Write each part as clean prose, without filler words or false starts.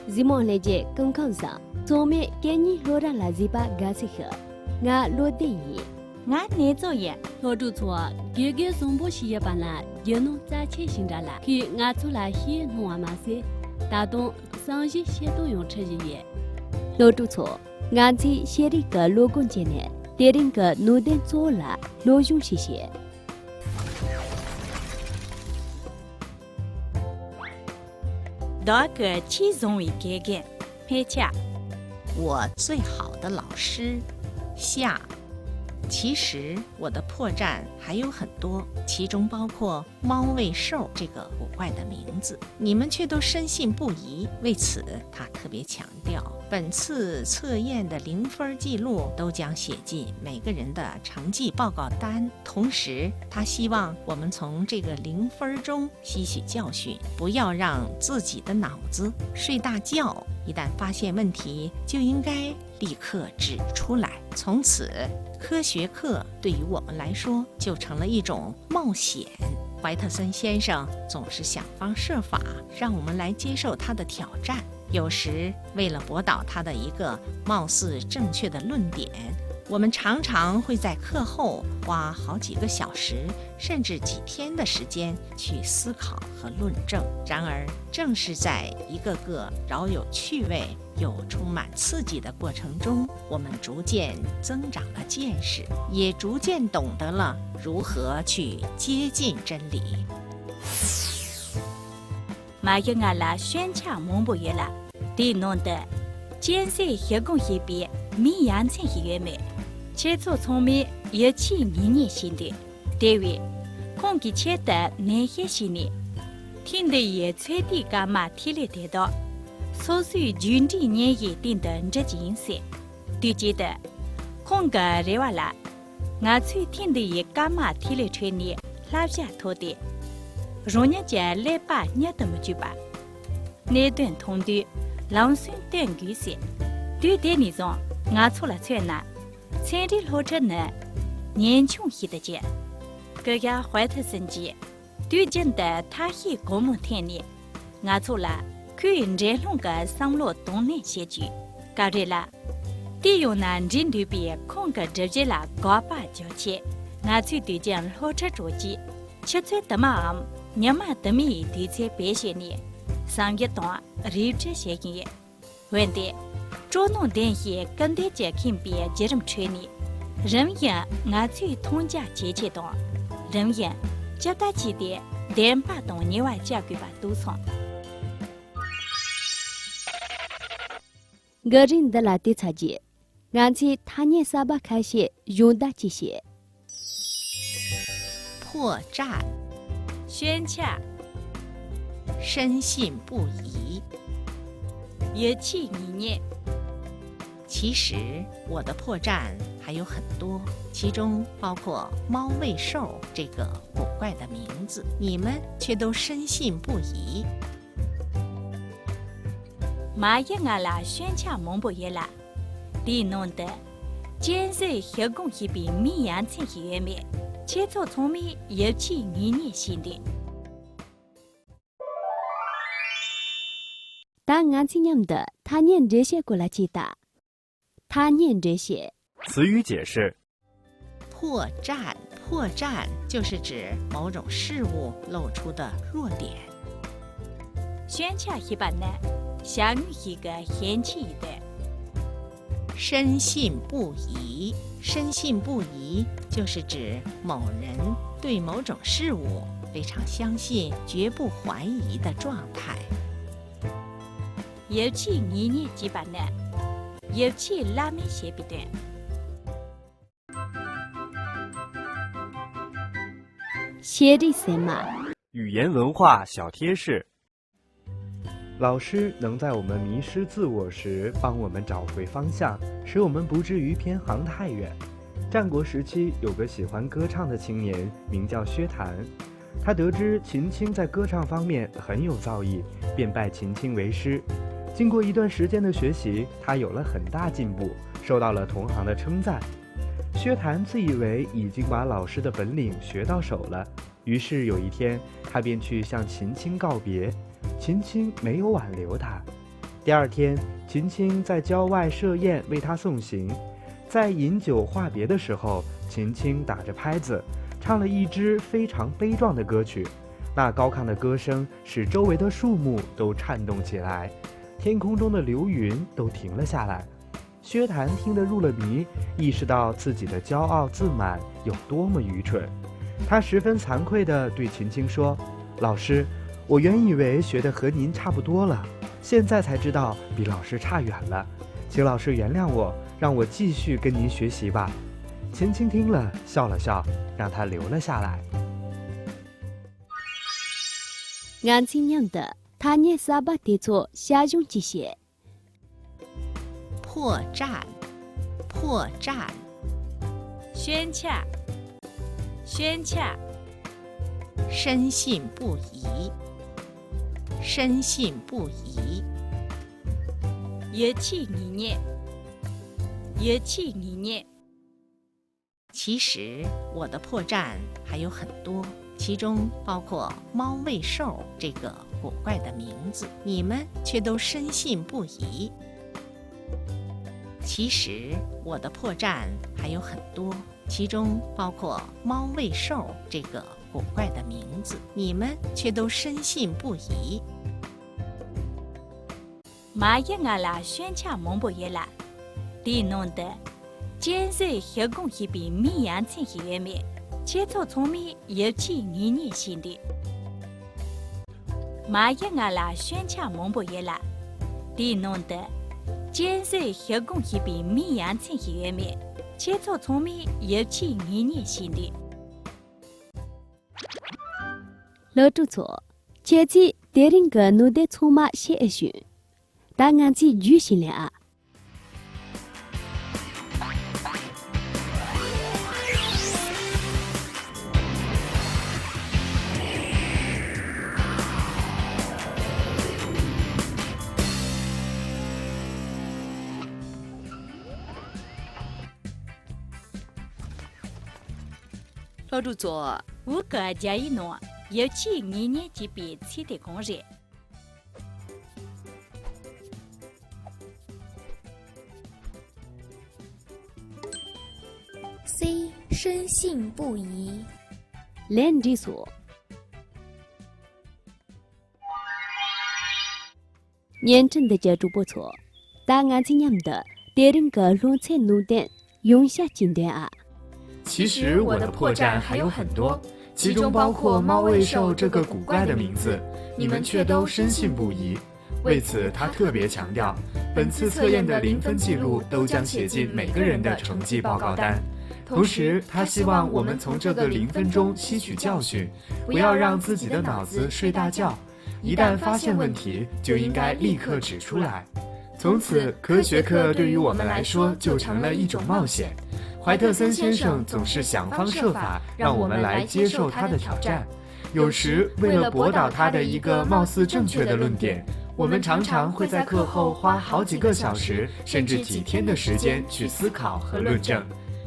Zimon leje kung kansa. Some kenyi lora la zipa gasika. Nga lo de yi. 俺你做嘢，老主错，哥哥送不起一般啦，就弄在钱行着啦。去俺出来些弄完嘛些，大东上些些都用吃嘢。老主错，俺子写的个罗公节呢，别人个努点做了，罗用些些。那个其中一个个，陪恰，我最好的老师，夏。其实我的破绽还有很多，其中包括猫尾兽这个古怪的名字，你们却都深信不疑。为此，他特别强调，本次测验的0分记录都将写进每个人的成绩报告单。同时，他希望我们从这个0分中吸取教训，不要让自己的脑子睡大觉。一旦发现问题，就应该立刻指出来。从此，科学课对于我们来说就成了一种冒险。怀特森先生总是想方设法让我们来接受他的挑战，有时为了驳倒他的一个貌似正确的论点，我们常常会在课后花好几个小时甚至几天的时间去思考和论证。然而，正是在一个个饶有趣味又充满刺激的过程中，我们逐渐增长了见识，也逐渐懂得了如何去接近真理。马英阿拉宣洽蒙不约了，对弄的，建设一共一笔，米阳城一月美，切磋聪明也起年新的，对位，空给切的那些新的，听得也吹的干嘛提了得到。所属军事年也定的这件事，对记得，空个热瓦拉，俺最听的也干嘛提了吹呢，拉下头的，容人家来把你怎么去吧？那段通的，郎孙段故事，对的那种，俺出了吹呢，村里老车呢，年轻些的姐，个个怀特生计，对真的他也公母天呢，俺出了。佢这弄个上路东南些句，搞这啦，第有呢人对比空个直接啦高把交切，俺最对讲老车着急，吃最的嘛，你嘛的米对在白些呢，上一段热这些嘢，问题，捉弄点些跟对这看别这种吹呢，人家俺最通家节节段，人家叫他起的，连把东你外家给把都从。个人的拉蒂查节，俺子他年沙巴开些用大这些。破绽，宣洽，深信不疑。也气一念。其实我的破绽还有很多，其中包括猫尾兽这个古怪的名字，你们却都深信不疑。马英阿拉宣洽蒙不约啦，里弄的，建设一共一笔米阳城一月面，切磋聪明也起年新的。当俺子念的，他念这些过来记得，他念这些。词语解释：破绽，破绽就是指某种事物露出的弱点。宣洽一般呢，相于一个嫌弃的。深信不疑，深信不疑就是指某人对某种事物非常相信，绝不怀疑的状态。尤其年几般呢，尤其拉面些比的。写的什么？语言文化小贴士。老师能在我们迷失自我时帮我们找回方向，使我们不至于偏航太远。战国时期有个喜欢歌唱的青年，名叫薛谭。他得知秦青在歌唱方面很有造诣，便拜秦青为师。经过一段时间的学习，他有了很大进步，受到了同行的称赞。薛谭自以为已经把老师的本领学到手了，于是有一天，他便去向秦青告别。秦青没有挽留他，第二天，秦青在郊外设宴为他送行。在饮酒话别的时候，秦青打着拍子，唱了一支非常悲壮的歌曲。那高亢的歌声使周围的树木都颤动起来，天空中的流云都停了下来。薛谭听得入了迷，意识到自己的骄傲自满有多么愚蠢。他十分惭愧地对秦青说：“老师，我原以为学得和您差不多了，现在才知道比老师差远了，请老师原谅我，让我继续跟您学习吧。”秦青听了笑了笑，让他留了下来。俺亲娘的，他念沙巴地座下用这些。破绽，破绽，宣洽，宣洽，深信不疑，深信不疑，一气一念，一气一念。其实我的破绽还有很多，其中包括猫喂兽这个古怪的名字，你们却都深信不疑。其实我的破绽还有很多，其中包括猫喂兽这个古怪的名字，你们却都深信不疑。马也俺啦宣洽蒙不也啦，地弄的建设黑工一笔米阳城一月面，切磋聪明一起一年新的。马也俺啦宣洽蒙不也啦，地弄的建设黑工一笔米阳城一月面，切磋聪明一起一年新的。老主错，前期带领个奴的出马写一选，但俺去举行了啊。老主座，我个家一弄，一起一年级别起的工人。C 深信不疑。连这说，年真的接触不错，但俺今年的带领个龙菜奴的用下经典啊。其实我的破绽还有很多，其中包括猫喂兽这个古怪的名字，你们却都深信不疑。为此，他特别强调，本次测验的0分记录都将写进每个人的成绩报告单。同时，他希望我们从这个0分中吸取教训，不要让自己的脑子睡大觉。一旦发现问题，就应该立刻指出来。从此，科学课对于我们来说就成了一种冒险。怀特森先生总是想方设法让我们来接受他的挑战，有时为了驳倒他的一个貌似正确的论点，我们常常会在课后花好几个小时甚至几天的时间去思考和论证。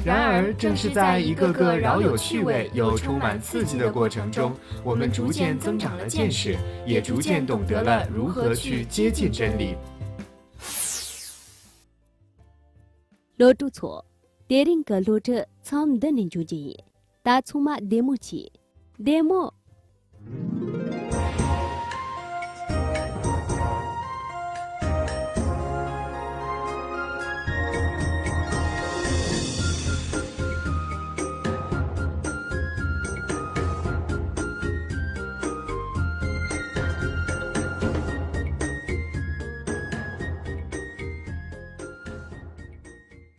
然而，正是在一个个饶有趣味又充满刺激的过程中，我们逐渐增长了见识，也逐渐懂得了如何去接近真理。老主错。带领个路者参的人就建议，打出马 demo 去 demo。